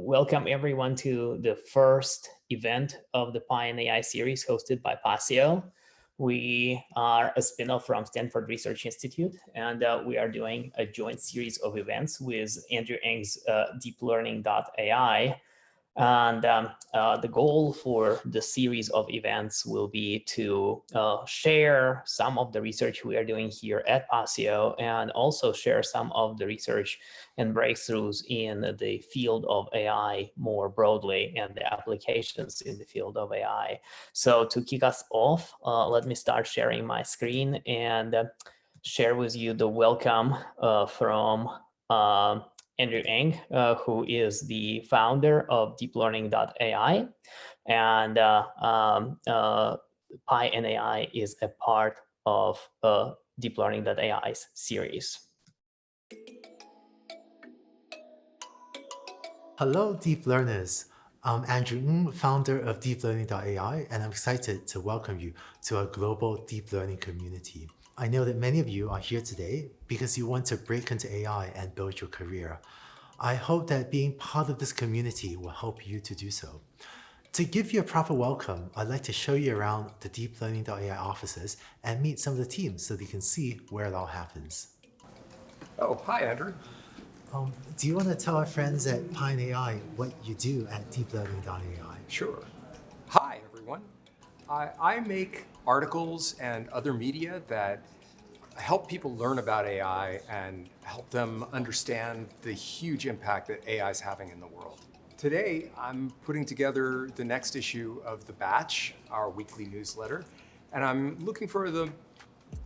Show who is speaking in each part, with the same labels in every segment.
Speaker 1: welcome everyone to the first event of the Pi and AI series hosted by Pasio. We are a spin-off from Stanford Research Institute, and we are doing a joint series of events with Andrew Ng's DeepLearning.AI. And the goal for the series of events will be to share some of the research we are doing here at Pasio, and also share some of the research and breakthroughs in the field of AI more broadly and the applications in the field of AI. So to kick us off, let me start sharing my screen and share with you the welcome from Andrew Ng, who is the founder of DeepLearning.AI, and Pi and AI is a part of DeepLearning.AI's series.
Speaker 2: Hello, deep learners. I'm Andrew Ng, founder of DeepLearning.AI, and I'm excited to welcome you to our global deep learning community. I know that many of you are here today because you want to break into AI and build your career. I hope that being part of this community will help you to do so. To give you a proper welcome, I'd like to show you around the DeepLearning.AI offices and meet some of the teams so that you can see where it all happens.
Speaker 3: Oh, hi, Andrew.
Speaker 2: Do you want to tell our friends at Pi and AI what you do at DeepLearning.AI?
Speaker 3: Sure. Hi, everyone. I make articles and other media that help people learn about AI and help them understand the huge impact that AI is having in the world. Today, I'm putting together the next issue of The Batch, our weekly newsletter, and I'm looking for the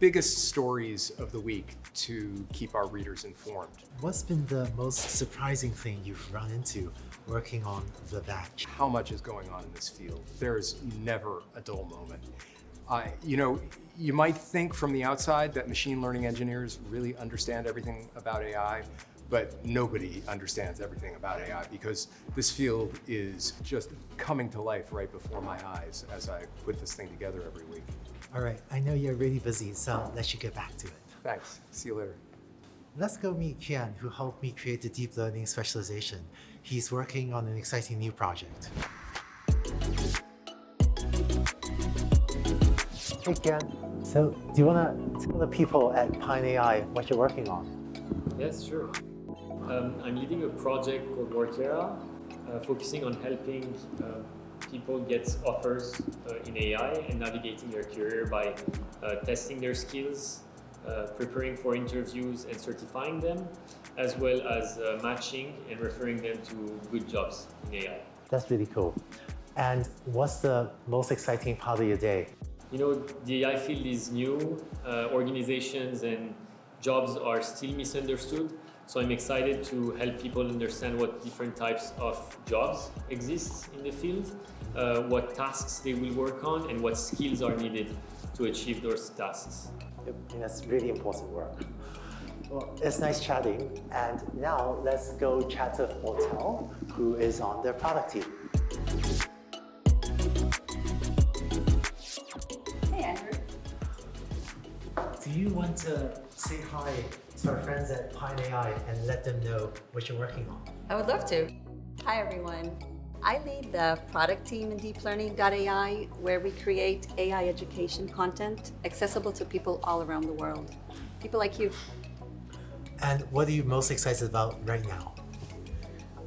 Speaker 3: biggest stories of the week to keep our readers informed.
Speaker 2: What's been the most surprising thing you've run into working on The Batch?
Speaker 3: How much is going on in this field? There's never a dull moment. You might think from the outside that machine learning engineers really understand everything about AI, but nobody understands everything about AI because this field is just coming to life right before my eyes as I put this thing together every week.
Speaker 2: All right, I know you're really busy, so let's you get back to it.
Speaker 3: Thanks. See you later.
Speaker 2: Let's go meet Kian, who helped me create the deep learning specialization. He's working on an exciting new project. Hey Kian, so do you want to tell the people at Pi and AI what you're working on?
Speaker 4: Yes, sure. I'm leading a project called Workera, focusing on helping people get offers in AI and navigating their career by testing their skills, preparing for interviews and certifying them, as well as matching and referring them to good jobs in AI.
Speaker 2: That's really cool. And what's the most exciting part of your day?
Speaker 4: You know, the AI field is new, organizations and jobs are still misunderstood. So I'm excited to help people understand what different types of jobs exist in the field, what tasks they will work on, and what skills are needed to achieve those tasks.
Speaker 2: Yep, and that's really important work. Well, it's nice chatting, and now let's go chat with Hotel, who is on their product team.
Speaker 5: Hey, Andrew.
Speaker 2: Do you want to say hi to our friends at Pi and AI and let them know what you're working on?
Speaker 5: I would love to. Hi, everyone. I lead the product team in DeepLearning.AI, where we create AI education content accessible to people all around the world. People like you.
Speaker 2: And what are you most excited about right now?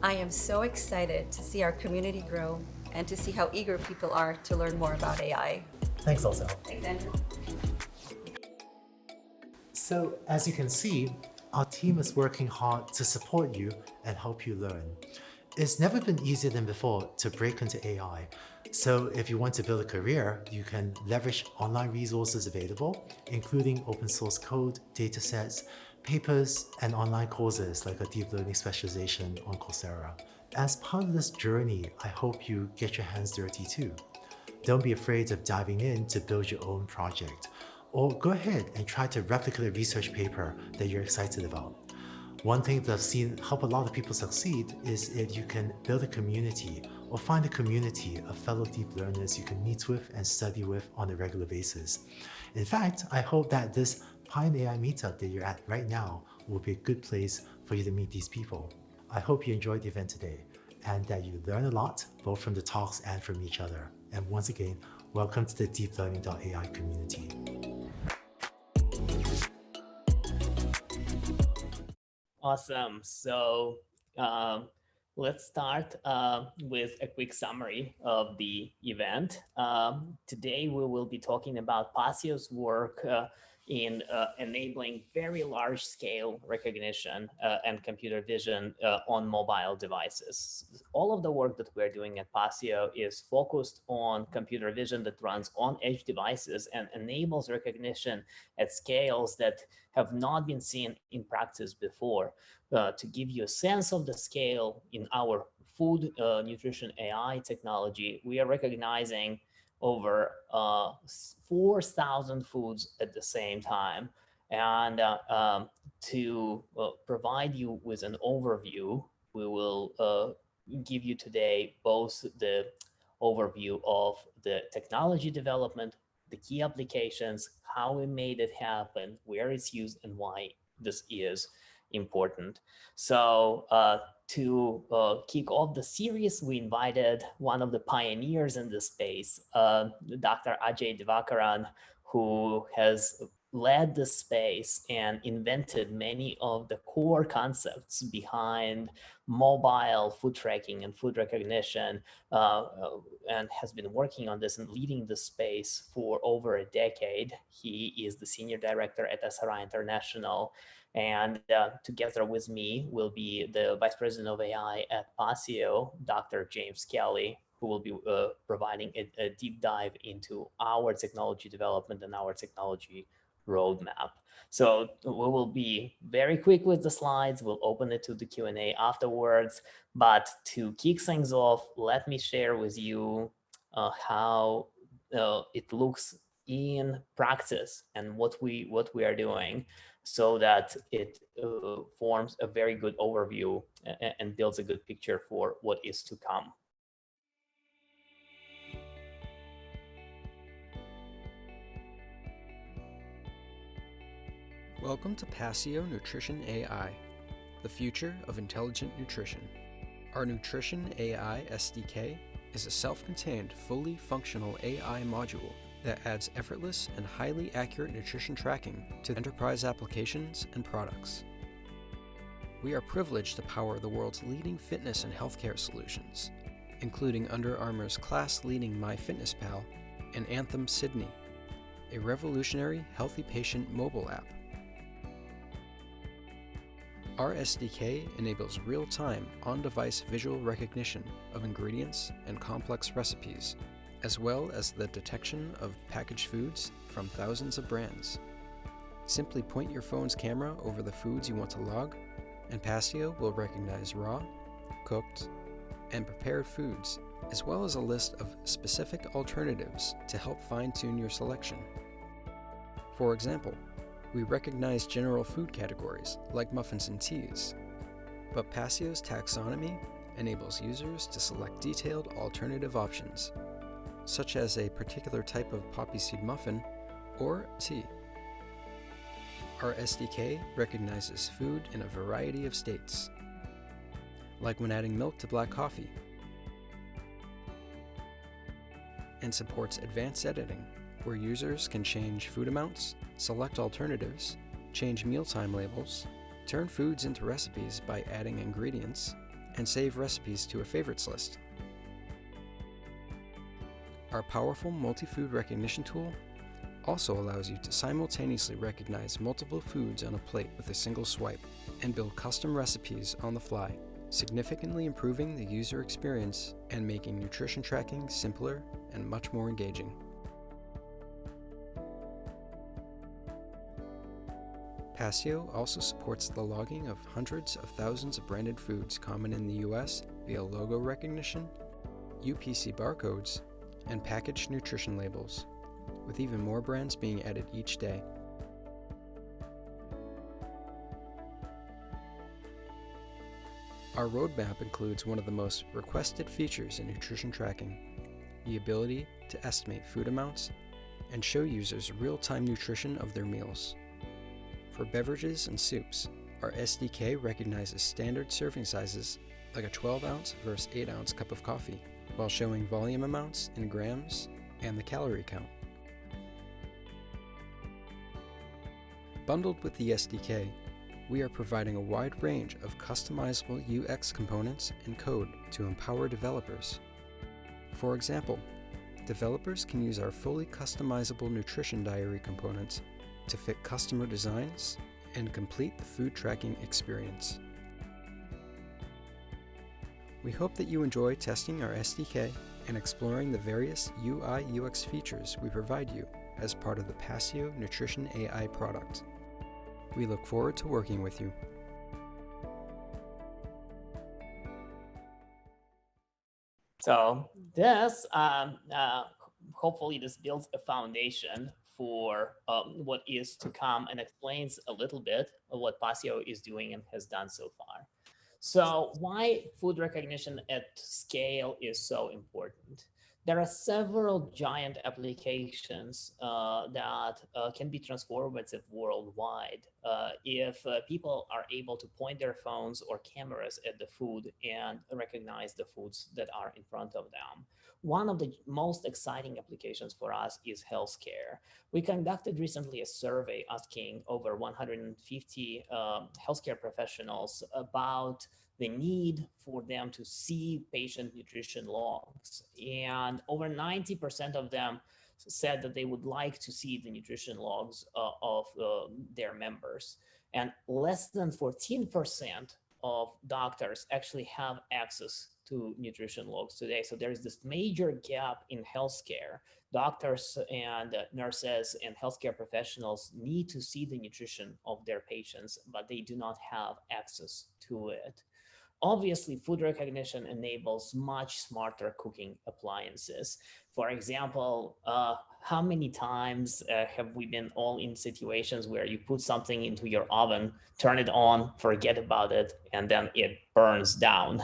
Speaker 5: I am so excited to see our community grow and to see how eager people are to learn more about AI.
Speaker 2: Thanks, also.
Speaker 5: Thanks, Andrew.
Speaker 2: So, as you can see, our team is working hard to support you and help you learn. It's never been easier than before to break into AI. So if you want to build a career, you can leverage online resources available, including open source code, datasets, papers, and online courses like a deep learning specialization on Coursera. As part of this journey, I hope you get your hands dirty too. Don't be afraid of diving in to build your own project, or go ahead and try to replicate a research paper that you're excited about. One thing that I've seen help a lot of people succeed is if you can build a community or find a community of fellow deep learners you can meet with and study with on a regular basis. In fact, I hope that this Pi and AI meetup that you're at right now will be a good place for you to meet these people. I hope you enjoyed the event today. and that you learn a lot, both from the talks and from each other. And once again, welcome to the DeepLearning.AI community.
Speaker 1: Awesome. So let's start with a quick summary of the event. Today, we will be talking about Pasio's work in enabling very large scale recognition and computer vision on mobile devices. All of the work that we're doing at Pasio is focused on computer vision that runs on edge devices and enables recognition at scales that have not been seen in practice before. To give you a sense of the scale in our food nutrition AI technology, we are recognizing over 4,000 foods at the same time. And to provide you with an overview, we will give you today both the overview of the technology development, the key applications, how we made it happen, where it's used, and why this is important. So to kick off the series, we invited one of the pioneers in this space, Dr. Ajay Divakaran, who has led the space and invented many of the core concepts behind mobile food tracking and food recognition, and has been working on this and leading the space for over a decade. He is the senior director at SRI International, and together with me will be the Vice President of AI at Pasio, Dr. James Kelly, who will be providing a deep dive into our technology development and our technology roadmap. So we will be very quick with the slides. We'll open it to the Q&A afterwards. But to kick things off, let me share with you how it looks in practice and what we are doing, so that it forms a very good overview and builds a good picture for what is to come.
Speaker 6: Welcome to Pasio Nutrition AI, the future of intelligent nutrition. Our Nutrition AI SDK is a self-contained, fully functional AI module that adds effortless and highly accurate nutrition tracking to enterprise applications and products. We are privileged to power the world's leading fitness and healthcare solutions, including Under Armour's class-leading MyFitnessPal and Anthem Sydney, a revolutionary healthy patient mobile app. Our SDK enables real-time, on-device visual recognition of ingredients and complex recipes, as well as the detection of packaged foods from thousands of brands. Simply point your phone's camera over the foods you want to log, and Pasio will recognize raw, cooked, and prepared foods, as well as a list of specific alternatives to help fine-tune your selection. For example, we recognize general food categories like muffins and teas, but Pasio's taxonomy enables users to select detailed alternative options, such as a particular type of poppy seed muffin or tea. Our SDK recognizes food in a variety of states, like when adding milk to black coffee, and supports advanced editing, where users can change food amounts, select alternatives, change mealtime labels, turn foods into recipes by adding ingredients, and save recipes to a favorites list. Our powerful multi-food recognition tool also allows you to simultaneously recognize multiple foods on a plate with a single swipe and build custom recipes on the fly, significantly improving the user experience and making nutrition tracking simpler and much more engaging. Pasio also supports the logging of hundreds of thousands of branded foods common in the US via logo recognition, UPC barcodes, and packaged nutrition labels, with even more brands being added each day. Our roadmap includes one of the most requested features in nutrition tracking, the ability to estimate food amounts and show users real-time nutrition of their meals. For beverages and soups, our SDK recognizes standard serving sizes like a 12-ounce versus 8-ounce cup of coffee, while showing volume amounts in grams and the calorie count. Bundled with the SDK, we are providing a wide range of customizable UX components and code to empower developers. For example, developers can use our fully customizable nutrition diary components to fit customer designs and complete the food tracking experience. We hope that you enjoy testing our SDK and exploring the various UI/UX features we provide you as part of the Pasio Nutrition AI product. We look forward to working with you.
Speaker 1: So this, hopefully this builds a foundation for what is to come and explains a little bit of what Pasio is doing and has done so far. So why food recognition at scale is so important? There are several giant applications that can be transformative worldwide if people are able to point their phones or cameras at the food and recognize the foods that are in front of them. One of the most exciting applications for us is healthcare. We conducted recently a survey asking over 150 healthcare professionals about the need for them to see patient nutrition logs. And over 90% of them said that they would like to see the nutrition logs of their members. And less than 14% of doctors actually have access to nutrition logs today. So there's this major gap in healthcare. Doctors and nurses and healthcare professionals need to see the nutrition of their patients, but they do not have access to it. Obviously, food recognition enables much smarter cooking appliances. For example, how many times have we been all in situations where you put something into your oven, turn it on, forget about it, and then it burns down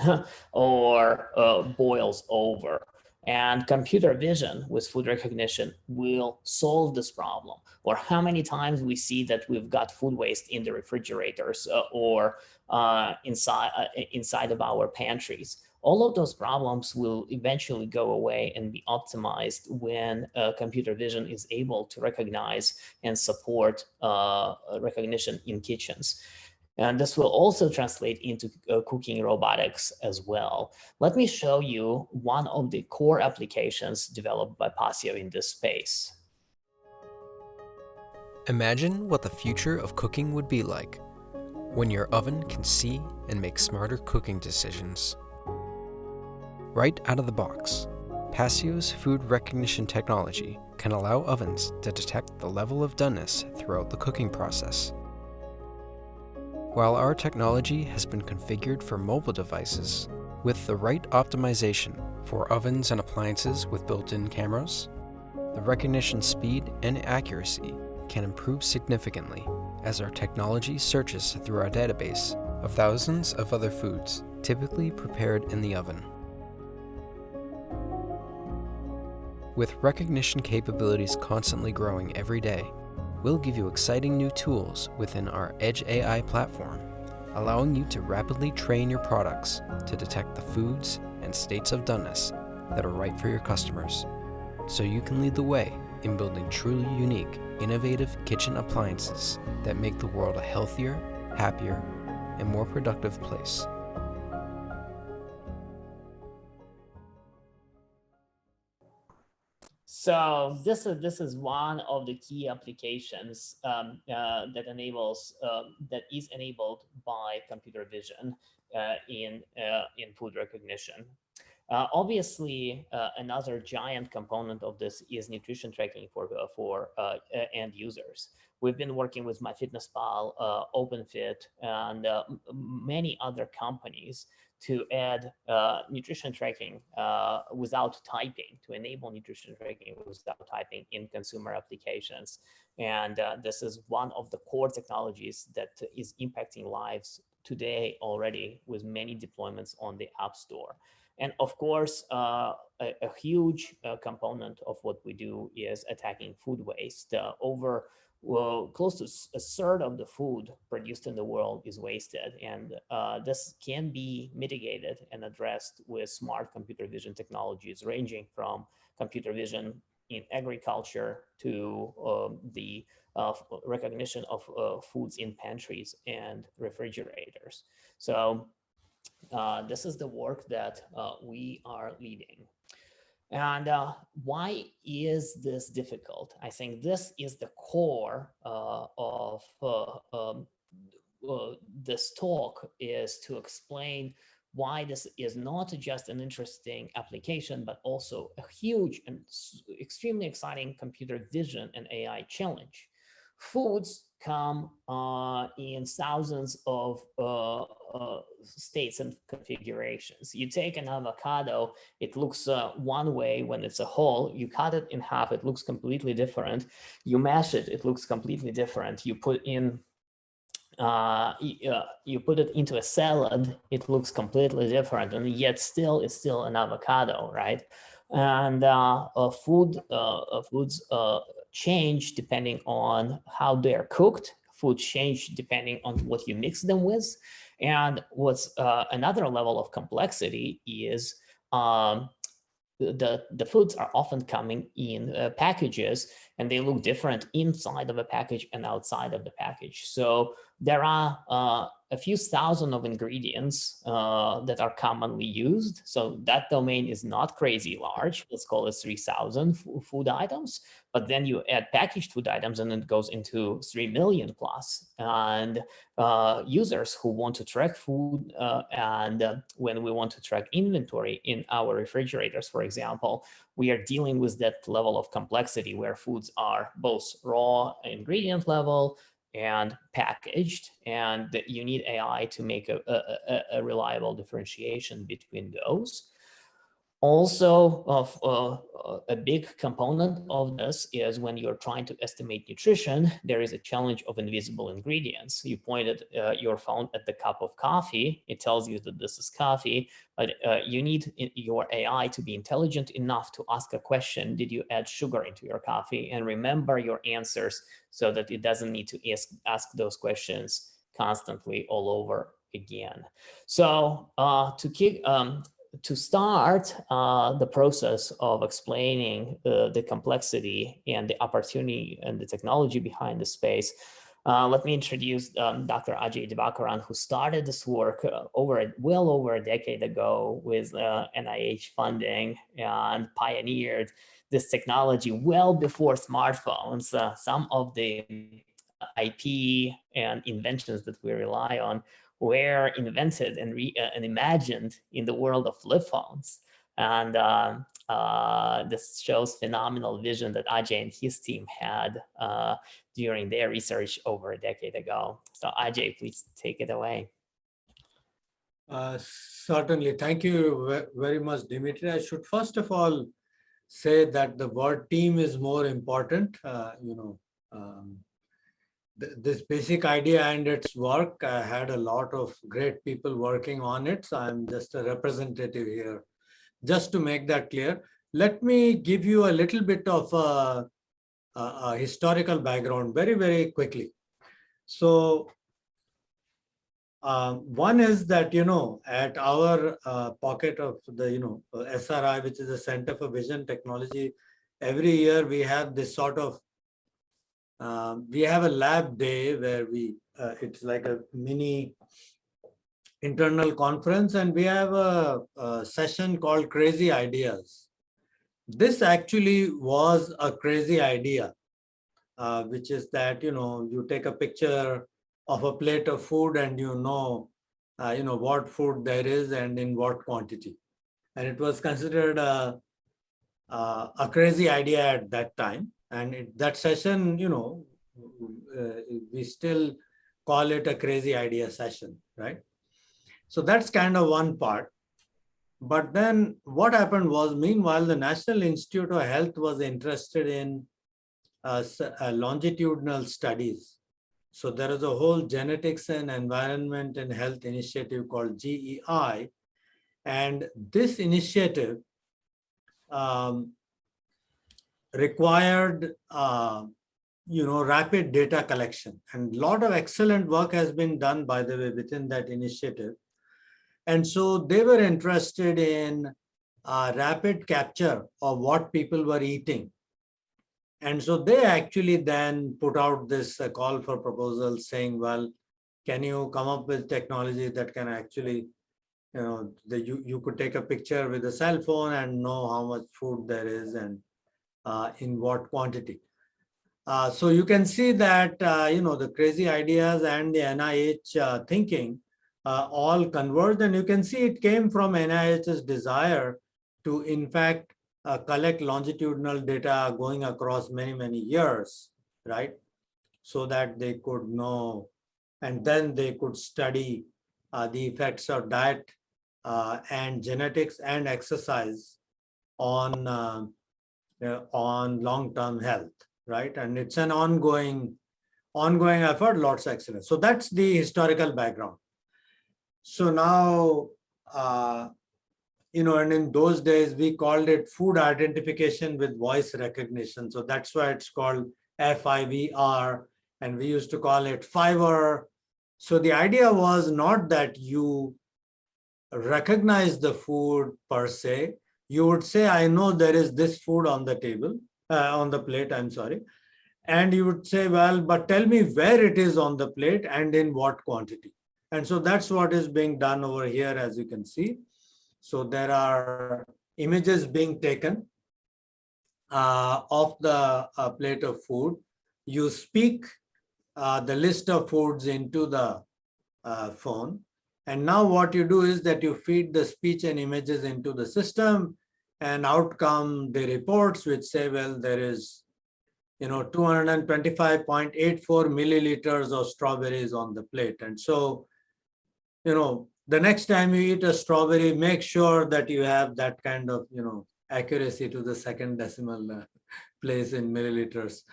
Speaker 1: or boils over? And computer vision with food recognition will solve this problem. Or how many times we see that we've got food waste in the refrigerators or inside of our pantries. All of those problems will eventually go away and be optimized when computer vision is able to recognize and support recognition in kitchens. And this will also translate into cooking robotics as well. Let me show you one of the core applications developed by Pasio in this space.
Speaker 6: Imagine what the future of cooking would be like when your oven can see and make smarter cooking decisions. Right out of the box, Pasio's food recognition technology can allow ovens to detect the level of doneness throughout the cooking process. While our technology has been configured for mobile devices, with the right optimization for ovens and appliances with built-in cameras, the recognition speed and accuracy can improve significantly as our technology searches through our database of thousands of other foods typically prepared in the oven. With recognition capabilities constantly growing every day, we'll give you exciting new tools within our Edge AI platform, allowing you to rapidly train your products to detect the foods and states of doneness that are right for your customers, so you can lead the way in building truly unique, innovative kitchen appliances that make the world a healthier, happier, and more productive place.
Speaker 1: So this is one of the key applications that is enabled by computer vision in food recognition. Obviously, another giant component of this is nutrition tracking for end users. We've been working with MyFitnessPal, OpenFit, and many other companies to add nutrition tracking without typing, to enable nutrition tracking without typing in consumer applications. And this is one of the core technologies that is impacting lives today already, with many deployments on the App Store. And of course, a huge component of what we do is attacking food waste. Over well, close to a third of the food produced in the world is wasted. And this can be mitigated and addressed with smart computer vision technologies, ranging from computer vision in agriculture to the recognition of foods in pantries and refrigerators. So this is the work that we are leading. And why is this difficult? I think this is the core of this talk, is to explain why this is not just an interesting application, but also a huge and extremely exciting computer vision and AI challenge. Foods come in thousands of states and configurations. You take an avocado, it looks one way when it's a whole. You cut it in half, it looks completely different. You mash it, it looks completely different. You put in you put it into a salad, it looks completely different, and yet still it's still an avocado, right? And foods change depending on how they are cooked. Food change depending on what you mix them with. And what's another level of complexity is the foods are often coming in packages, and they look different inside of a package and outside of the package. So there are a few thousand of ingredients that are commonly used. So that domain is not crazy large. Let's call it 3,000 food items. But then you add packaged food items and it goes into 3 million plus. And users who want to track food and when we want to track inventory in our refrigerators, for example, we are dealing with that level of complexity where foods are both raw ingredient level and packaged, and you need AI to make a reliable differentiation between those. Also, a big component of this is when you're trying to estimate nutrition, there is a challenge of invisible ingredients. You pointed your phone at the cup of coffee. It tells you that this is coffee, but you need your AI to be intelligent enough to ask a question: did you add sugar into your coffee? And remember your answers so that it doesn't need to ask those questions constantly all over again. So to start the process of explaining the complexity and the opportunity and the technology behind the space, let me introduce Dr. Ajay Divakaran, who started this work well over a decade ago with NIH funding and pioneered this technology well before smartphones. Some of the IP and inventions that we rely on were invented and imagined in the world of flip phones. And this shows phenomenal vision that Ajay and his team had during their research over a decade ago. So Ajay, please take it away.
Speaker 7: Certainly. Thank you very much, Dmitry. I should first of all say that the word team is more important. This basic idea and its work, I had a lot of great people working on it. So I'm just a representative here. Just to make that clear, let me give you a little bit of a historical background very, very quickly. So one is that, at our pocket of the, SRI, which is the Center for Vision Technology, every year we have this sort of we have a lab day where it's like a mini internal conference, and we have a session called Crazy Ideas. This actually was a crazy idea, which is that, you take a picture of a plate of food and you know what food there is and in what quantity. And it was considered a crazy idea at that time. And that session, we still call it a crazy idea session, right? So that's kind of one part. But then what happened was, meanwhile, the National Institute of Health was interested in longitudinal studies. So there is a whole genetics and environment and health initiative called GEI. And this initiative required rapid data collection. And a lot of excellent work has been done, by the way, within that initiative. And so they were interested in rapid capture of what people were eating. And so they actually then put out this call for proposals saying, well, can you come up with technology that can actually, you could take a picture with a cell phone and know how much food there is and in what quantity. So you can see that, the crazy ideas and the NIH thinking all converged, and you can see it came from NIH's desire to, in fact, collect longitudinal data going across many, many years, right? So that they could know, and then they could study the effects of diet and genetics and exercise on long-term health, right? And it's an ongoing effort, lots of excellence. So that's the historical background. So now, and in those days, we called it food identification with voice recognition. So that's why it's called FIVR, and we used to call it Fiverr. So the idea was not that you recognize the food per se. You would say, I know there is this food on the table, on the plate, I'm sorry. And you would say, well, but tell me where it is on the plate and in what quantity. And so that's what is being done over here, as you can see. So there are images being taken of the plate of food. You speak the list of foods into the phone. And now what you do is that you feed the speech and images into the system, and out come the reports which say, well, there is 225.84 milliliters of strawberries on the plate. And so, the next time you eat a strawberry, make sure that you have that kind of, accuracy to the second decimal place in milliliters.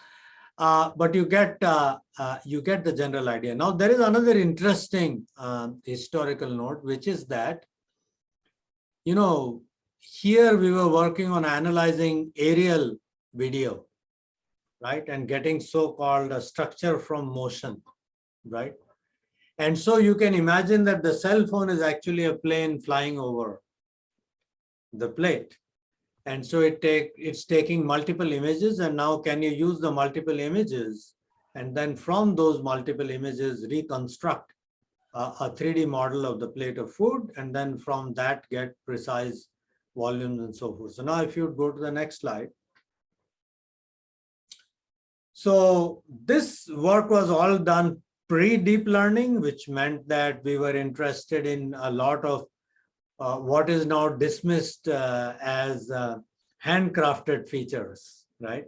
Speaker 7: But you get the general idea. Now, there is another interesting historical note, which is that, here we were working on analyzing aerial video, right? And getting so-called a structure from motion, right? And so you can imagine that the cell phone is actually a plane flying over the plate. And so it's taking multiple images, and now can you use the multiple images and then from those multiple images reconstruct a 3D model of the plate of food, and then from that get precise volumes and so forth. So now if you go to the next slide. So this work was all done pre-deep learning, which meant that we were interested in a lot of what is now dismissed as handcrafted features, right?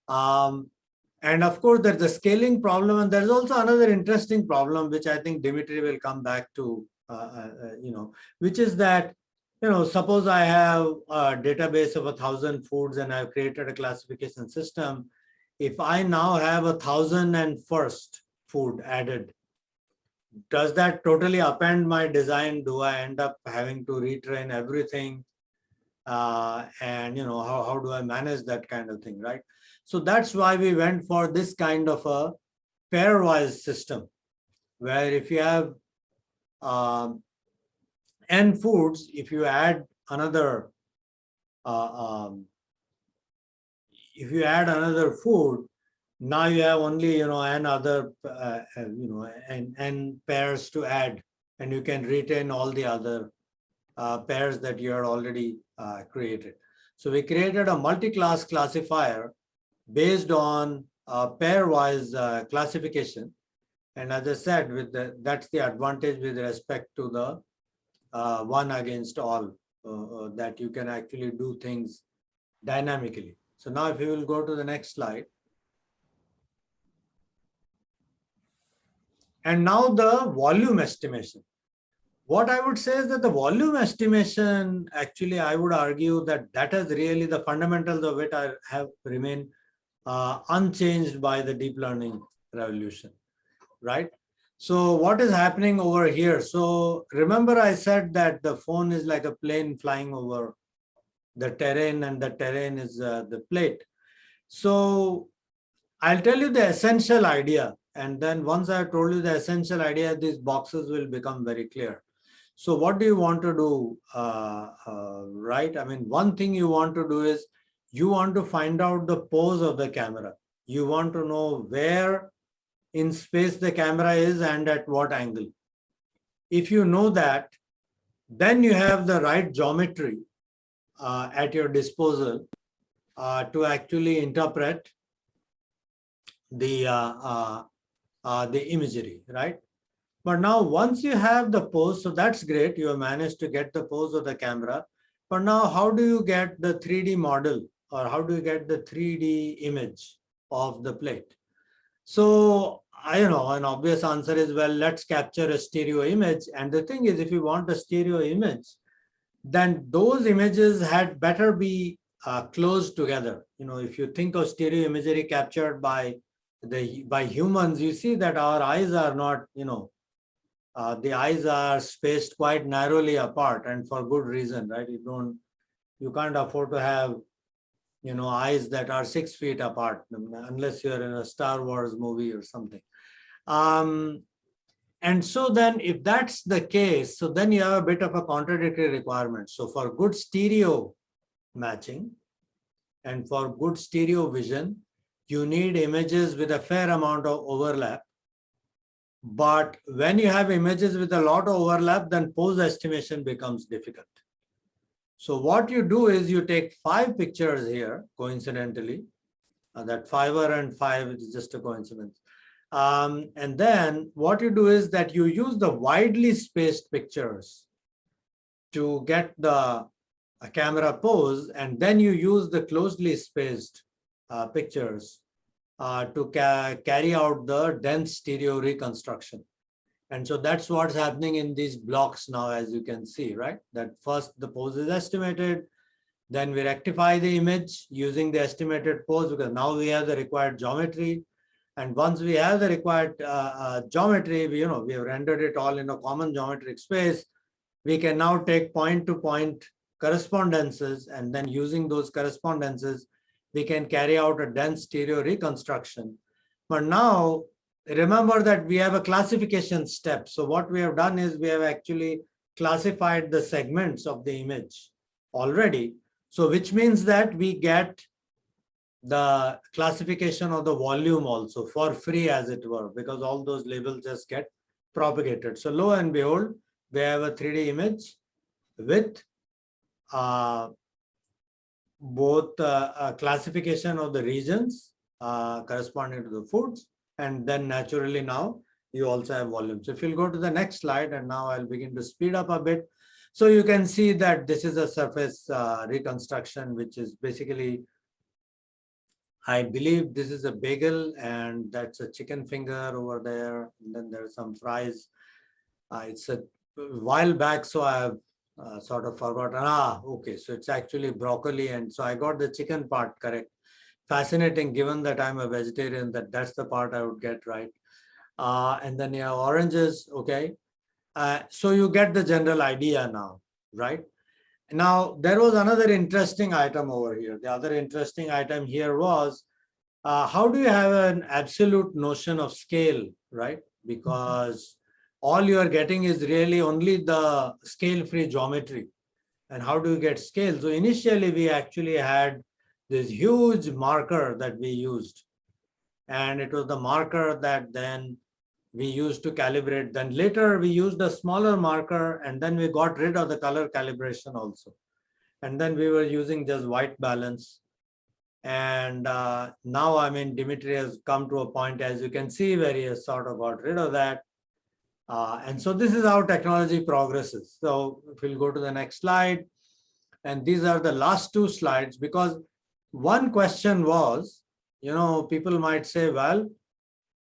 Speaker 7: And of course, there's a scaling problem, and there's also another interesting problem, which I think Dmitry will come back to, which is that, suppose I have a database of 1,000 foods and I've created a classification system. If I now have 1,001st food added, does that totally upend my design? Do I end up having to retrain everything? And how do I manage that kind of thing, right? So that's why we went for this kind of a pairwise system, where if you have n foods, if you add another food, now you have only another n pairs to add, and you can retain all the other pairs that you had already created. So we created a multi-class classifier based on pairwise classification, and as I said, that's the advantage with respect to the one against all, that you can actually do things dynamically. So now if you will go to the next slide. And now the volume estimation. What I would say is that the volume estimation, actually, I would argue that has really, the fundamentals of it have remained unchanged by the deep learning revolution, right? So what is happening over here? So remember I said that the phone is like a plane flying over the terrain, and the terrain is the plate. So I'll tell you the essential idea. And then once I've told you the essential idea, these boxes will become very clear. So what do you want to do, right? I mean, one thing you want to do is you want to find out the pose of the camera. You want to know where in space the camera is and at what angle. If you know that, then you have the right geometry at your disposal to actually interpret the imagery, right? But now once you have the pose, so that's great, you have managed to get the pose of the camera. But now how do you get the 3D model, or how do you get the 3D image of the plate? So I know an obvious answer is, well, let's capture a stereo image. And the thing is, if you want a stereo image, then those images had better be close together. You know, if you think of stereo imagery captured by humans, you see that our eyes are not, the eyes are spaced quite narrowly apart, and for good reason, right? You can't afford to have, eyes that are 6 feet apart, unless you're in a Star Wars movie or something. And so then if that's the case, so then you have a bit of a contradictory requirement. So for good stereo matching and for good stereo vision, you need images with a fair amount of overlap. But when you have images with a lot of overlap, then pose estimation becomes difficult. So what you do is you take 5 pictures here, coincidentally, that 5 and 5 is just a coincidence. And then what you do is that you use the widely spaced pictures to get the camera pose, and then you use the closely spaced pictures to carry out the dense stereo reconstruction. And so that's what's happening in these blocks now, as you can see, right? That first the pose is estimated, then we rectify the image using the estimated pose, because now we have the required geometry. And once we have the required geometry, we have rendered it all in a common geometric space. We can now take point-to-point correspondences, and then using those correspondences, we can carry out a dense stereo reconstruction. But now, remember that we have a classification step. So what we have done is we have actually classified the segments of the image already. So which means that we get the classification of the volume also for free, as it were, because all those labels just get propagated. So lo and behold, we have a 3D image with both classification of the regions corresponding to the foods, and then naturally now you also have volume. So if you'll go to the next slide, and now I'll begin to speed up a bit. So you can see that this is a surface reconstruction, which is basically, I believe this is a bagel, and that's a chicken finger over there. And then there's some fries. It's a while back, so I have sort of forgotten. Okay, so it's actually broccoli. And so I got the chicken part correct. Fascinating, given that I'm a vegetarian, that's the part I would get right. And then you have oranges, okay. So you get the general idea now, right? Now, there was another interesting item over here. The other interesting item here was, how do you have an absolute notion of scale, right? Because all you are getting is really only the scale-free geometry. And how do you get scale? So initially, we actually had this huge marker that we used. And it was the marker that then we used to calibrate. Then later we used a smaller marker, and then we got rid of the color calibration also. And then we were using just white balance. And now, I mean, Dmitriy has come to a point, as you can see, where he has sort of got rid of that. And so this is how technology progresses. So if we'll go to the next slide, and these are the last 2 slides, because one question was, people might say, well,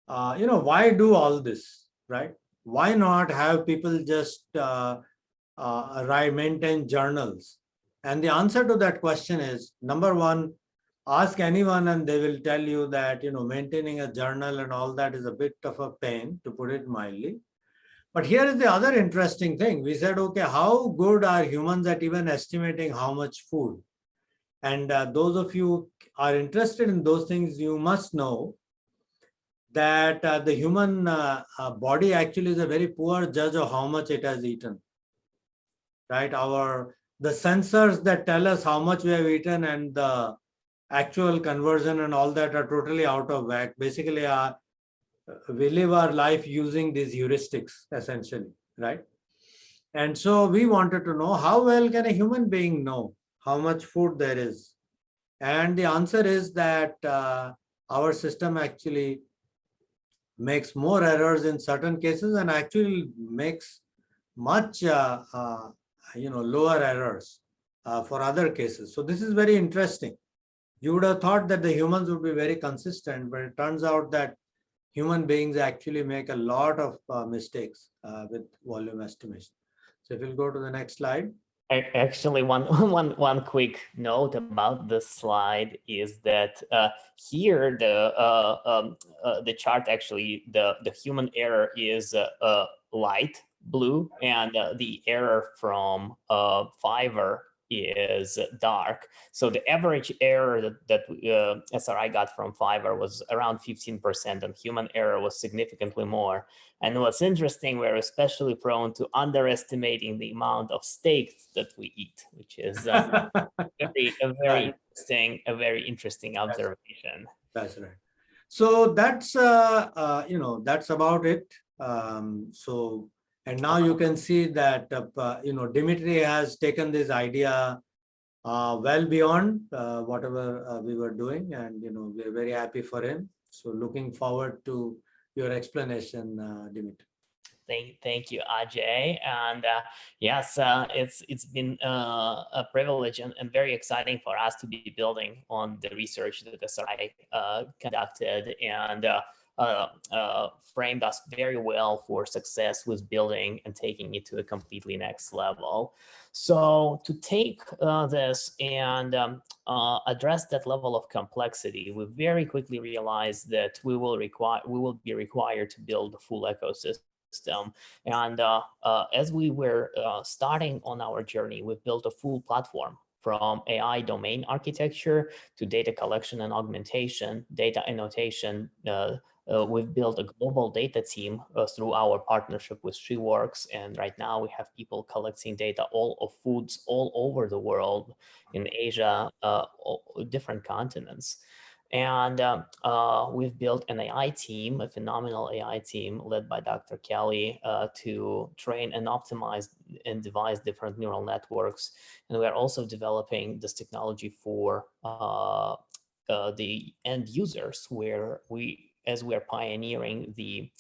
Speaker 7: why do all this, right? Why not have people just maintain journals? And the answer to that question is, number one, ask anyone and they will tell you that, maintaining a journal and all that is a bit of a pain, to put it mildly. But here is the other interesting thing. We said, okay, how good are humans at even estimating how much food? And those of you are interested in those things, you must know that the human body actually is a very poor judge of how much it has eaten, right? The sensors that tell us how much we have eaten and the actual conversion and all that are totally out of whack. Basically, we live our life using these heuristics, essentially, right? And so we wanted to know, how well can a human being know how much food there is? And the answer is that our system actually makes more errors in certain cases and actually makes much lower errors for other cases. So this is very interesting. You would have thought that the humans would be very consistent, but it turns out that human beings actually make a lot of mistakes with volume estimation. So if you'll go to the next slide.
Speaker 1: Actually, one quick note about this slide is that here the chart, actually the human error is light blue, and the error from Fiverr is dark. So the average error that SRI got from Fiverr was around 15%, and human error was significantly more. And what's interesting, we're especially prone to underestimating the amount of steaks that we eat, which is a very interesting observation.
Speaker 7: That's right. So that's that's about it. And now you can see that Dmitry has taken this idea well beyond whatever we were doing, and we're very happy for him. So looking forward to your explanation, Dmitry.
Speaker 1: Thank you, Ajay. And yes, it's been a privilege and very exciting for us to be building on the research that SRI conducted and framed us very well for success with building and taking it to a completely next level. So to take this and address that level of complexity, we very quickly realized that we will be required to build a full ecosystem. And as we were starting on our journey, we've built a full platform from AI domain architecture to data collection and augmentation, data annotation. We've built a global data team through our partnership with SheWorks, and right now we have people collecting data all of foods all over the world, in Asia, different continents. And we've built an AI team, a phenomenal AI team led by Dr. Kelly to train and optimize and devise different neural networks. And we're also developing this technology for the end users, where as we are pioneering the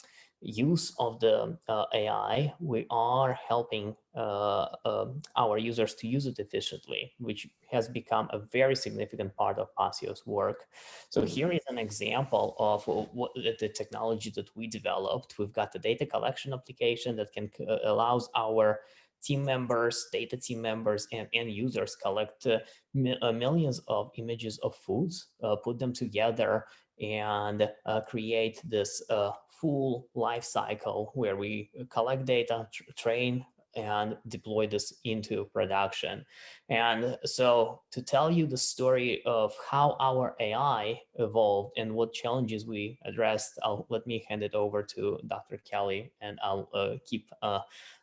Speaker 1: use of the AI, we are helping our users to use it efficiently, which has become a very significant part of Pasio's work. So here is an example of what the technology that we developed. We've got the data collection application that allows our team members, data team members, and end users collect millions of images of foods, put them together, and create this full life cycle where we collect data, train, and deploy this into production. And so to tell you the story of how our AI evolved and what challenges we addressed, let me hand it over to Dr. Kelly, and I'll keep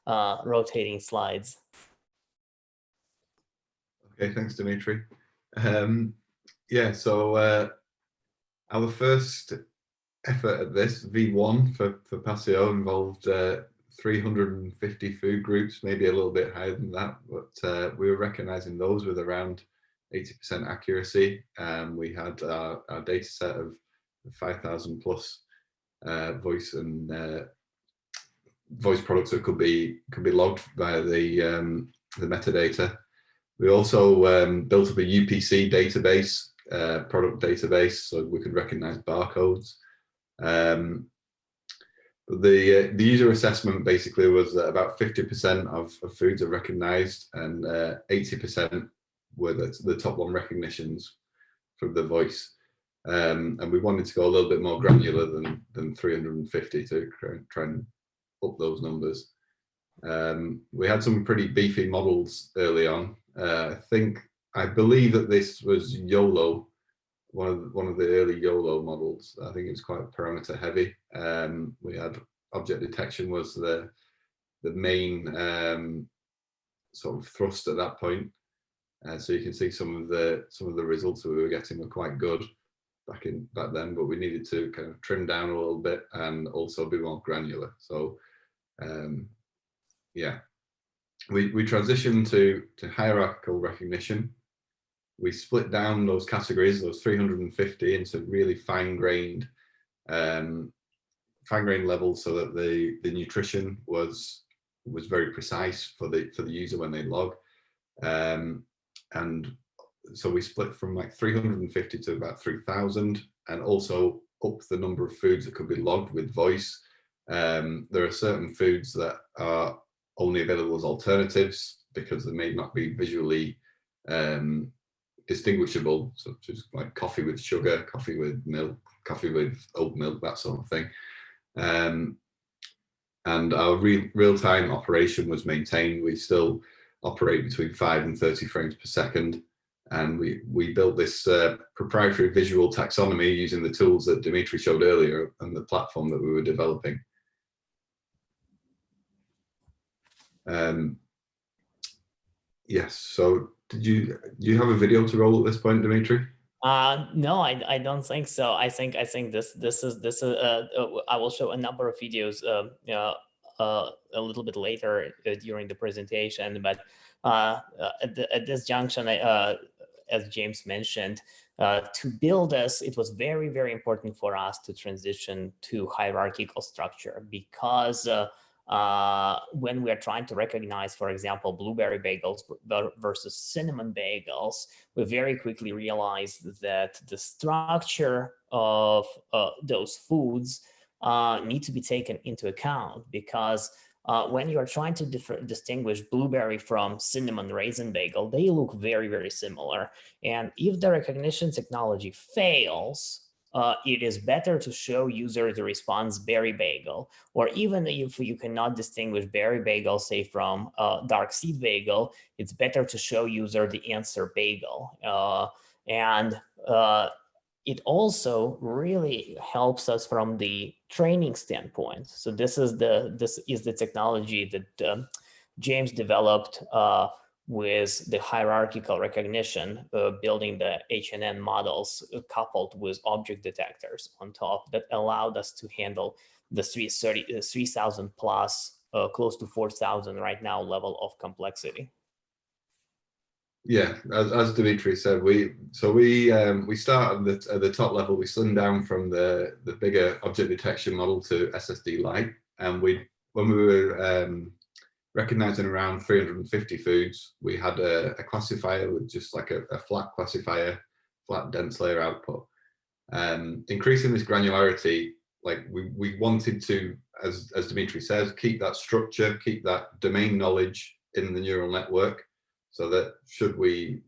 Speaker 1: rotating slides.
Speaker 8: Okay, thanks, Dmitry. Yeah, so our first effort at this, V1 for Pasio, involved 350 food groups, maybe a little bit higher than that, but we were recognizing those with around 80% accuracy. We had our data set of 5,000 plus voice and voice products that could be logged via the metadata. We also built up a UPC database, product database, so we could recognize barcodes. But the user assessment basically was that about 50% of foods are recognized, and 80% were the top one recognitions from the voice. And we wanted to go a little bit more granular than 350 to try and up those numbers. We had some pretty beefy models early on. I think I believe that this was YOLO, one of the early YOLO models. I think it was quite parameter heavy. We had object detection was the main sort of thrust at that point. So you can see some of the results that we were getting were quite good back then, but we needed to kind of trim down a little bit and also be more granular. So yeah, we transitioned to hierarchical recognition. We split down those categories, those 350, into really fine-grained levels, so that the nutrition was very precise for the user when they log. And so we split from like 350 to about 3,000, and also up the number of foods that could be logged with voice. There are certain foods that are only available as alternatives because they may not be visually distinguishable, such as like coffee with sugar, coffee with milk, coffee with oat milk, that sort of thing. And our real-time operation was maintained. We still operate between 5 and 30 frames per second. And we built this proprietary visual taxonomy using the tools that Dmitry showed earlier and the platform that we were developing. Yes, so do you have a video to roll at this point, Dmitry?
Speaker 1: No, I don't think so. I think this is I will show a number of videos a little bit later during the presentation, but at this junction, as James mentioned, to build this, it was very, very important for us to transition to hierarchical structure, because when we are trying to recognize, for example, blueberry bagels versus cinnamon bagels, we very quickly realized that the structure of those foods need to be taken into account, because when you are trying to distinguish blueberry from cinnamon raisin bagel, they look very, very similar. And if the recognition technology fails, it is better to show user the response berry bagel, or even if you cannot distinguish berry bagel, say, from dark seed bagel, it's better to show user the answer bagel. It also really helps us from the training standpoint. So this is the technology that James developed with the hierarchical recognition, building the HNN models coupled with object detectors on top, that allowed us to handle the 3,000 plus, close to 4,000 right now level of complexity.
Speaker 8: Yeah, as Dmitry said, we start at the top level. We slim down from the bigger object detection model to SSD Lite, and when we were recognizing around 350 foods, we had a classifier with just like a flat classifier, flat dense layer output. Increasing this granularity, like we wanted to, as Dmitry says, keep that structure, keep that domain knowledge in the neural network, so that should we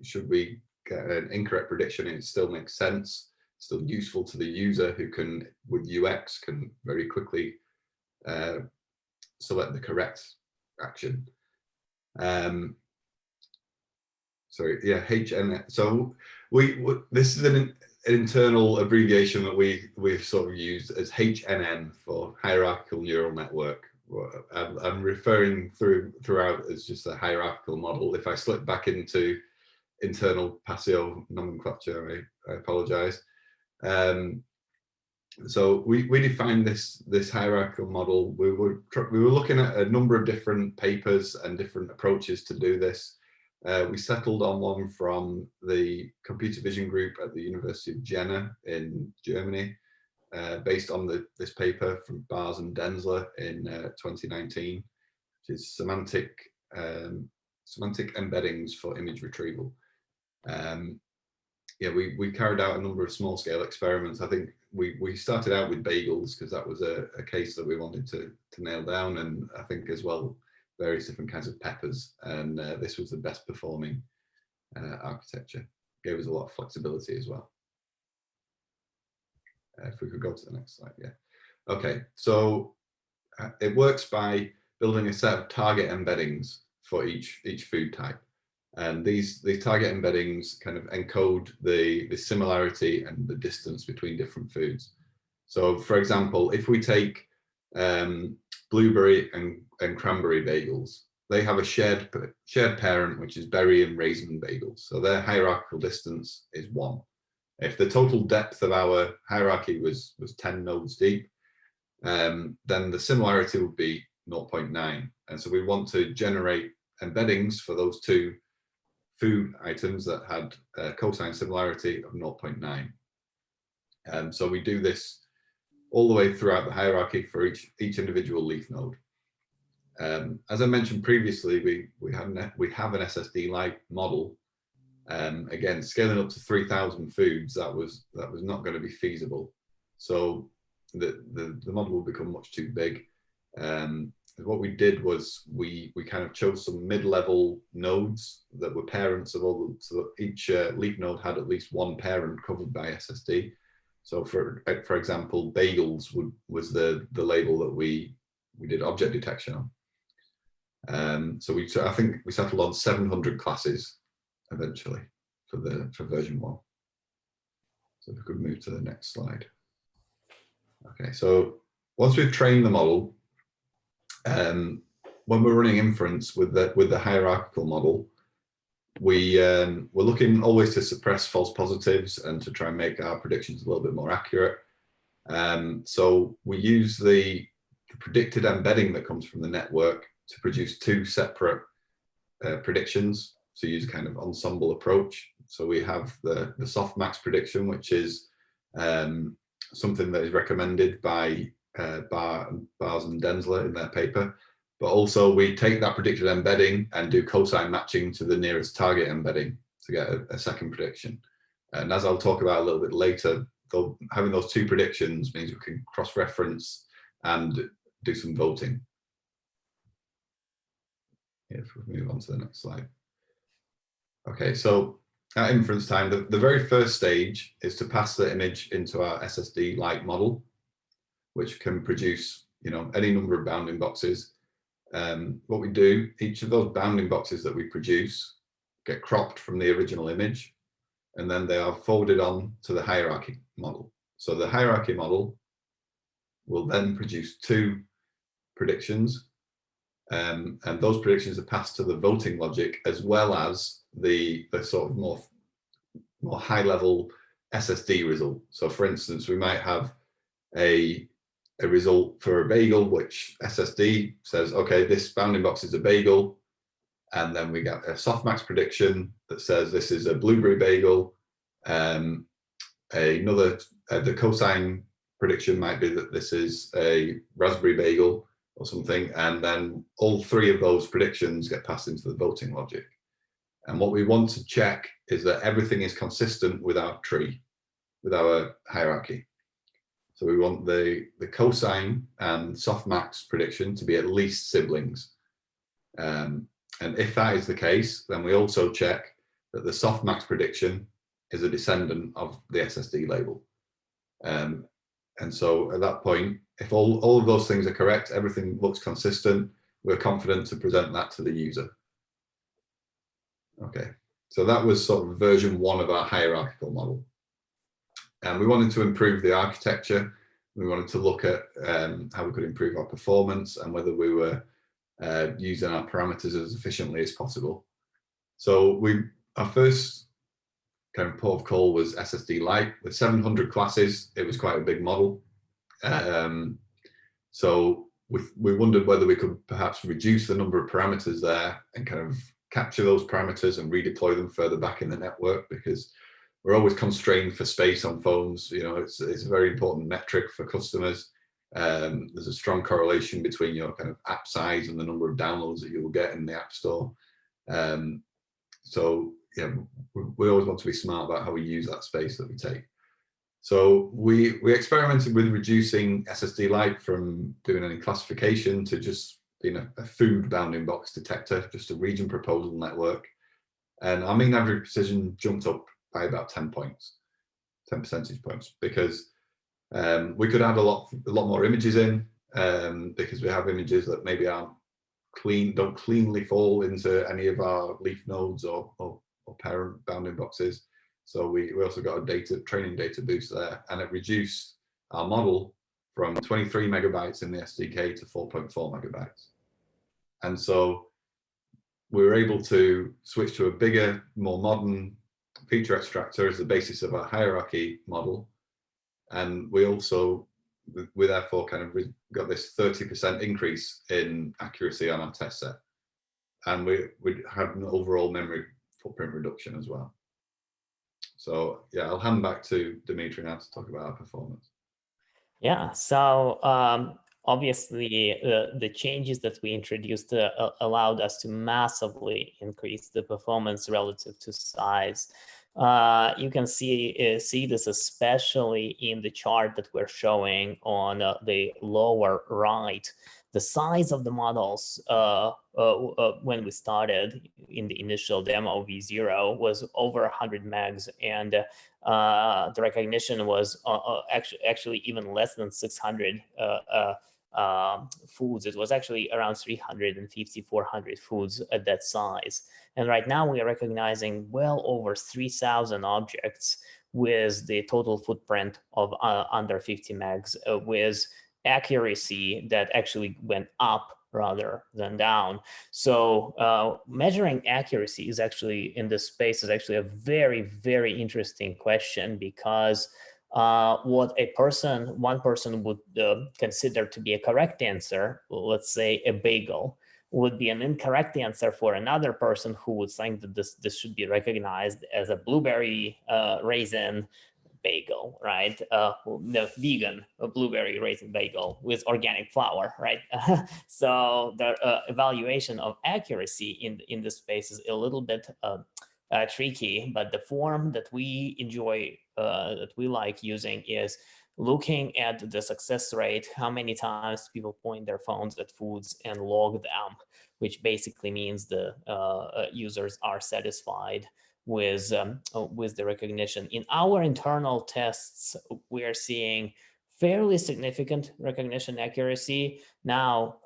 Speaker 8: get an incorrect prediction, it still makes sense, still useful to the user, who can, with UX, can very quickly select the correct action. Sorry, yeah, HN. So this is an internal abbreviation that we've sort of used as HNN for hierarchical neural network. I'm referring throughout as just a hierarchical model. If I slip back into internal Pasio nomenclature, I apologize. So we defined this hierarchical model. We were looking at a number of different papers and different approaches to do this. We settled on one from the computer vision group at the University of Jena in Germany, based on this paper from Bars and Denzler in 2019, which is semantic embeddings for image retrieval. Yeah, we carried out a number of small scale experiments. I think we started out with bagels because that was a case that we wanted to nail down, and I think as well various different kinds of peppers, and this was the best performing architecture. Gave us a lot of flexibility as well. If we could go to the next slide, yeah. Okay, so it works by building a set of target embeddings for each food type. And these target embeddings kind of encode the similarity and the distance between different foods. So for example, if we take blueberry and cranberry bagels, they have a shared parent, which is berry and raisin bagels. So their hierarchical distance is 1. If the total depth of our hierarchy was 10 nodes deep, then the similarity would be 0.9. And so we want to generate embeddings for those two food items that had a cosine similarity of 0.9. So we do this all the way throughout the hierarchy for each individual leaf node. As I mentioned previously, we have an SSD-like model. Again, scaling up to 3,000 foods, that was not going to be feasible. So the model will become much too big. What we did was we kind of chose some mid-level nodes that were parents of all so that each leaf node had at least one parent covered by SSD. So for example, bagels was the label that we did object detection on. So I think we settled on 700 classes eventually for version 1. So if we could move to the next slide. Okay, so once we've trained the model, when we're running inference with the hierarchical model, we're looking always to suppress false positives and to try and make our predictions a little bit more accurate. So we use the predicted embedding that comes from the network to produce 2 separate predictions. So use a kind of ensemble approach. So we have the softmax prediction, which is something that is recommended by Bars and Densler in their paper. But also we take that predicted embedding and do cosine matching to the nearest target embedding to get a second prediction. And as I'll talk about a little bit later, having those 2 predictions means we can cross-reference and do some voting. If we move on to the next slide. Okay, so at inference time, the very first stage is to pass the image into our SSD-like model, which can produce, any number of bounding boxes. What we do, each of those bounding boxes that we produce get cropped from the original image, and then they are forwarded on to the hierarchy model. So the hierarchy model will then produce 2 predictions, and those predictions are passed to the voting logic as well as the sort of more high-level SSD result. So for instance, we might have a result for a bagel, which SSD says, okay, this bounding box is a bagel. And then we get a softmax prediction that says this is a blueberry bagel. The cosine prediction might be that this is a raspberry bagel or something. And then all 3 of those predictions get passed into the voting logic. And what we want to check is that everything is consistent with our tree, with our hierarchy. So we want the cosine and softmax prediction to be at least siblings. And if that is the case, then we also check that the softmax prediction is a descendant of the SSD label. And so at that point, if all of those things are correct, everything looks consistent, we're confident to present that to the user. Okay, so that was sort of version 1 of our hierarchical model. And we wanted to improve the architecture. We wanted to look at how we could improve our performance and whether we were using our parameters as efficiently as possible. So our first kind of port of call was SSD Lite with 700 classes. It was quite a big model. So we wondered whether we could perhaps reduce the number of parameters there and kind of capture those parameters and redeploy them further back in the network, because we're always constrained for space on phones. It's a very important metric for customers. There's a strong correlation between your kind of app size and the number of downloads that you will get in the App Store. So yeah, we always want to be smart about how we use that space that we take. So we experimented with reducing SSD Lite from doing any classification to just being a food bounding box detector, just a region proposal network. And our mean average precision jumped up by about 10 percentage points, because we could add a lot more images in, because we have images that maybe aren't don't cleanly fall into any of our leaf nodes or parent bounding boxes. So we also got a training data boost there, and it reduced our model from 23 megabytes in the SDK to 4.4 megabytes. And so we were able to switch to a bigger, more modern feature extractor as the basis of our hierarchy model. And we also, we therefore kind of got this 30% increase in accuracy on our test set. And we had an overall memory footprint reduction as well. So yeah, I'll hand back to Dmitry now to talk about our performance.
Speaker 1: Yeah, so obviously the changes that we introduced allowed us to massively increase the performance relative to size. You can see this especially in the chart that we're showing on the lower right. The size of the models when we started in the initial demo V0 was over 100 megs, and the recognition was actually even less than 600 foods. It was actually around 350, 400 foods at that size. And right now we are recognizing well over 3,000 objects with the total footprint of under 50 megs, with accuracy that actually went up rather than down. So measuring accuracy is actually in this space is actually a very, very interesting question, because what one person would consider to be a correct answer, let's say a bagel, would be an incorrect answer for another person who would think that this should be recognized as a blueberry raisin bagel, right? The vegan blueberry raisin bagel with organic flour, right? So the evaluation of accuracy in this space is a little bit tricky, but the form that we enjoy, that we like using, is looking at the success rate, how many times people point their phones at foods and log them, which basically means the users are satisfied with the recognition. In our internal tests, we are seeing fairly significant recognition accuracy. Now,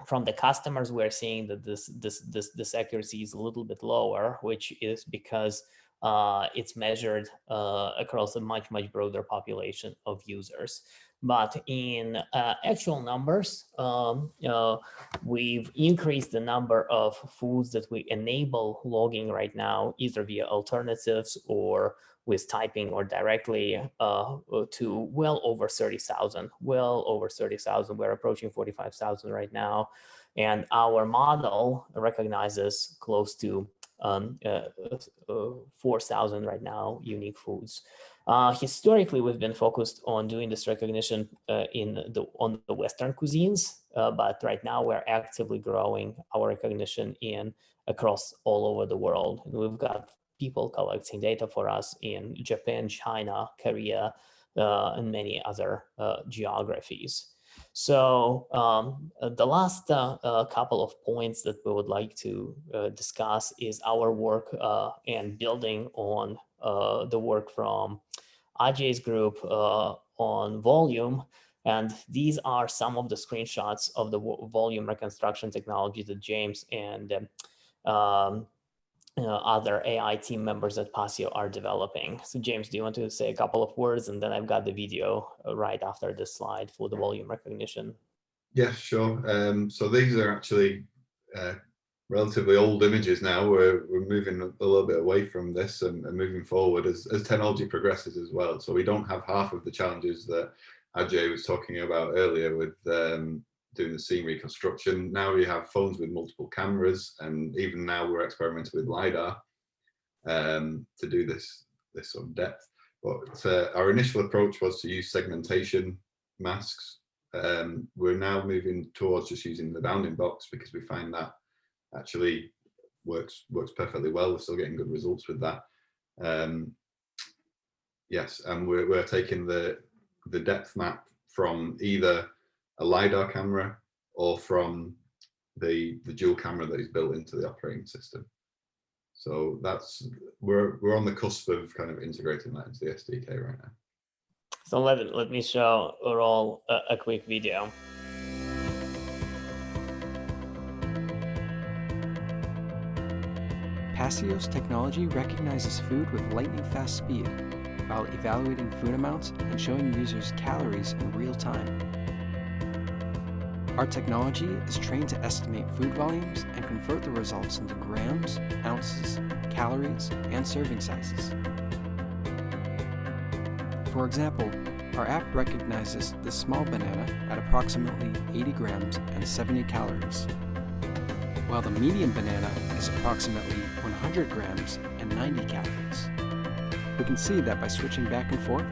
Speaker 1: from the customers, we're seeing that this accuracy is a little bit lower, which is because it's measured across a much broader population of users. But in actual numbers, we've increased the number of foods that we enable logging right now, either via alternatives or with typing or directly, to well over 30,000. We're approaching 45,000 right now. And our model recognizes close to 4,000 right now unique foods. Historically, we've been focused on doing this recognition on the Western cuisines, but right now we're actively growing our recognition across all over the world. And we've got people collecting data for us in Japan, China, Korea, and many other geographies. So the last couple of points that we would like to discuss is our work and building on the work from Ajay's group on volume. And these are some of the screenshots of the volume reconstruction technology that James and other AI team members at Pasio are developing. So James, do you want to say a couple of words? And then I've got the video right after this slide for the volume recognition.
Speaker 8: Yeah, sure. So these are actually relatively old images now. We're moving a little bit away from this and moving forward as technology progresses as well. So we don't have half of the challenges that Ajay was talking about earlier with doing the scene reconstruction. Now we have phones with multiple cameras, and even now we're experimenting with LiDAR to do this sort of depth. But our initial approach was to use segmentation masks. We're now moving towards just using the bounding box, because we find that actually works perfectly well. We're still getting good results with that. Yes, and we're taking the depth map from either a LiDAR camera or from the dual camera that is built into the operating system. So we're on the cusp of kind of integrating that into the SDK right now.
Speaker 1: So let me show Roll a quick video.
Speaker 6: Pasio's technology recognizes food with lightning-fast speed while evaluating food amounts and showing users calories in real time. Our technology is trained to estimate food volumes and convert the results into grams, ounces, calories, and serving sizes. For example, our app recognizes the small banana at approximately 80 grams and 70 calories, while the medium banana is approximately 100 grams and 90 calories. We can see that by switching back and forth,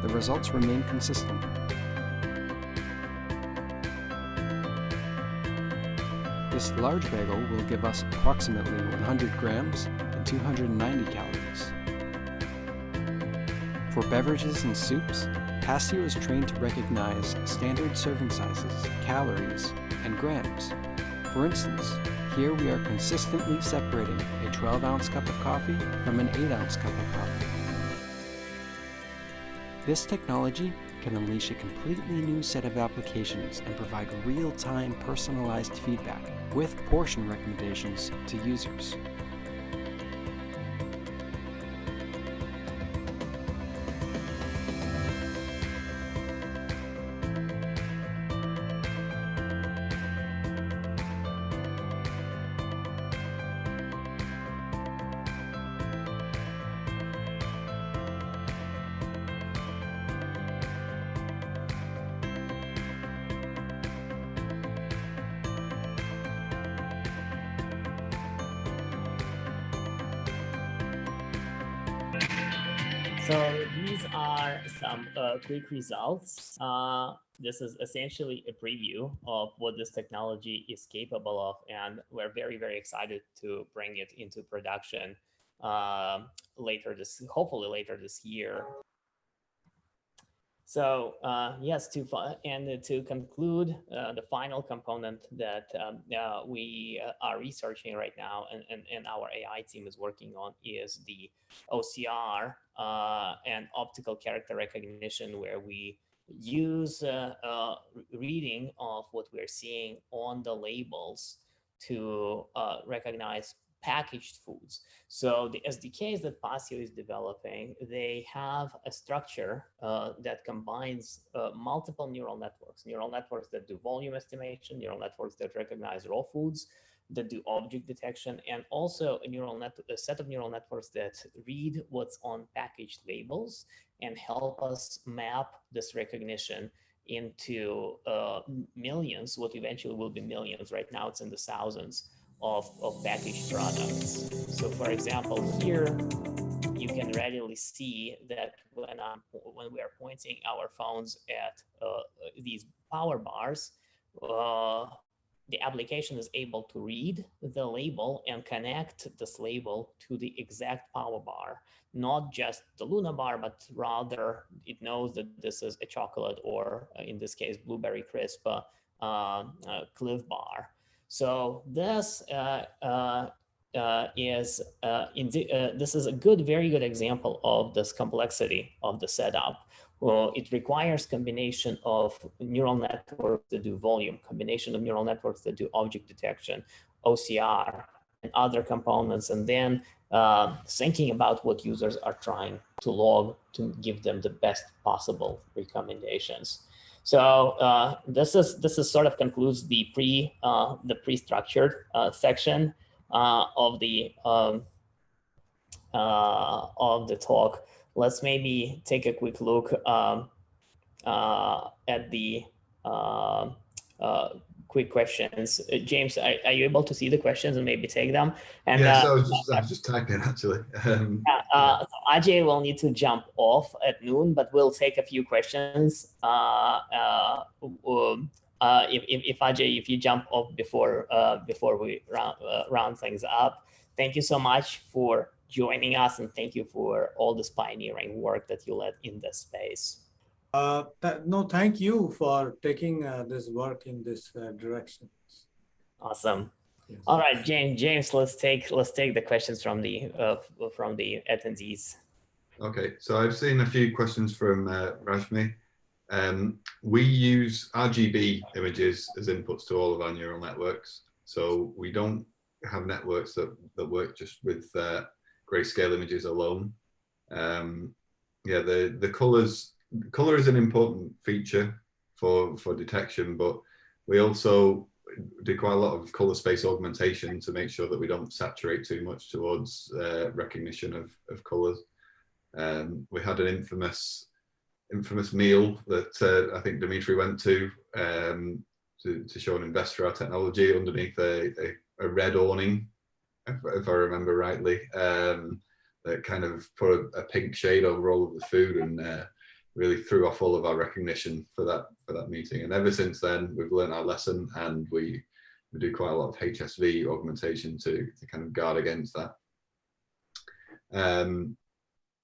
Speaker 6: the results remain consistent. This large bagel will give us approximately 100 grams and 290 calories. For beverages and soups, Pasio is trained to recognize standard serving sizes, calories, and grams. For instance, here we are consistently separating a 12-ounce cup of coffee from an 8-ounce cup of coffee. This technology can unleash a completely new set of applications and provide real-time personalized feedback with portion recommendations to users.
Speaker 1: So these are some quick results. This is essentially a preview of what this technology is capable of, and we're very, very excited to bring it into production hopefully later this year. So yes, to conclude, the final component that we are researching right now and our AI team is working on is the OCR and optical character recognition, where we use reading of what we're seeing on the labels to recognize packaged foods. So the SDKs that Pasio is developing, they have a structure that combines multiple neural networks that do volume estimation, neural networks that recognize raw foods, that do object detection, and also a set of neural networks that read what's on packaged labels and help us map this recognition into millions, what eventually will be millions. Right now it's in the thousands of packaged products. So for example, here you can readily see that when we are pointing our phones at these power bars, the application is able to read the label and connect this label to the exact power bar, not just the Luna bar, but rather it knows that this is a chocolate, or in this case, blueberry crisp Cliff bar. So this this is a very good example of this complexity of the setup. Well, it requires combination of neural networks that do volume, combination of neural networks that do object detection, OCR, and other components, and then thinking about what users are trying to log to give them the best possible recommendations. So this is sort of concludes the pre-structured section of the talk. Let's maybe take a quick look at the quick questions. James, are you able to see the questions and maybe take them? And
Speaker 8: yes, I was just typing actually.
Speaker 1: So Ajay will need to jump off at noon, but we'll take a few questions. If Ajay, if you jump off before we round things up. Thank you so much for joining us, and thank you for all this pioneering work that you led in this space.
Speaker 7: No, thank you for taking this work in this direction.
Speaker 1: Awesome.
Speaker 7: Yes.
Speaker 1: All right, James, let's take the questions from the attendees.
Speaker 8: Okay, so I've seen a few questions from Rashmi. We use RGB images as inputs to all of our neural networks, so we don't have networks that work just with grayscale images alone. Yeah, the color is an important feature for detection, but we also do quite a lot of color space augmentation to make sure that we don't saturate too much towards recognition of colors. We had an infamous meal that I think Dmitry went to show an investor our technology underneath a red awning, if I remember rightly, that kind of put a pink shade over all of the food and really threw off all of our recognition for that meeting. And ever since then, we've learned our lesson, and we do quite a lot of HSV augmentation to kind of guard against that.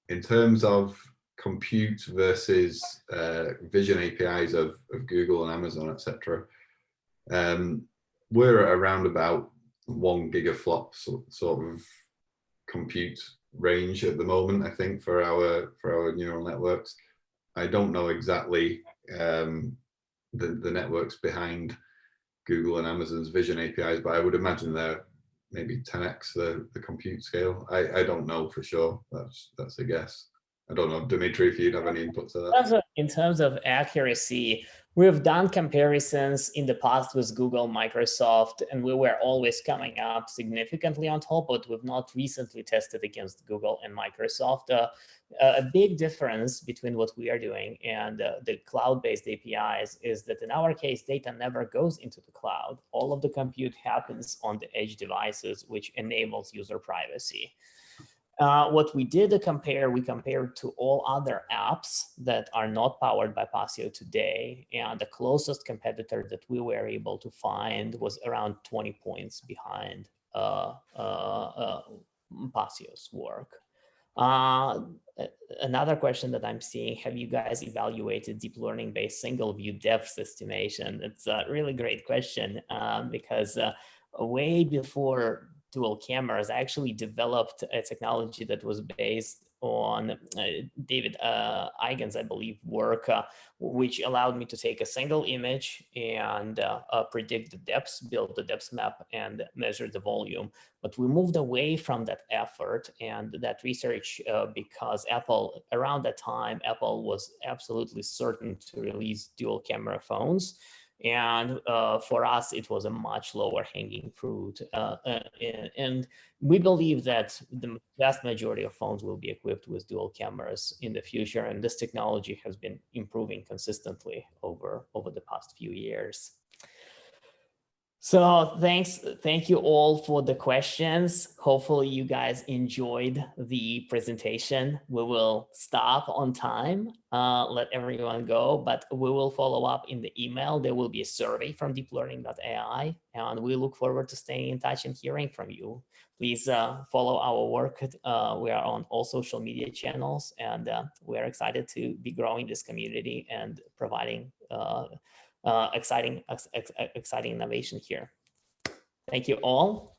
Speaker 8: In terms of compute versus vision APIs of Google and Amazon, etc., we're at around about 1 gigaflop sort of compute range at the moment, I think, for our neural networks. I don't know exactly the networks behind Google and Amazon's vision APIs, but I would imagine they're maybe 10x the compute scale. I don't know for sure. That's a guess. I don't know, Dmitry, if you'd have any input to that.
Speaker 1: In terms of accuracy, we've done comparisons in the past with Google, Microsoft, and we were always coming up significantly on top, but we've not recently tested against Google and Microsoft. A big difference between what we are doing and the cloud-based APIs is that in our case, data never goes into the cloud. All of the compute happens on the edge devices, which enables user privacy. What we did we compared to all other apps that are not powered by Pasio today, and the closest competitor that we were able to find was around 20 points behind Pasio's work. Another question that I'm seeing, have you guys evaluated deep learning based single view depth estimation? It's a really great question because way before dual cameras, I actually developed a technology that was based on David Eigen's, I believe, work, which allowed me to take a single image and predict the depths, build the depth map, and measure the volume. But we moved away from that effort and that research because Apple, around that time, Apple was absolutely certain to release dual camera phones. And for us, it was a much lower hanging fruit. And we believe that the vast majority of phones will be equipped with dual cameras in the future. And this technology has been improving consistently over the past few years. So thank you all for the questions. Hopefully you guys enjoyed the presentation. We will stop on time, let everyone go, but we will follow up in the email. There will be a survey from DeepLearning.AI, and we look forward to staying in touch and hearing from you. Please follow our work. We are on all social media channels, and we're excited to be growing this community and providing exciting innovation here. Thank you all.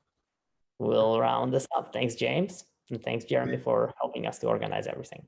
Speaker 1: We'll round this up. Thanks, James. And thanks, Jeremy, for helping us to organize everything.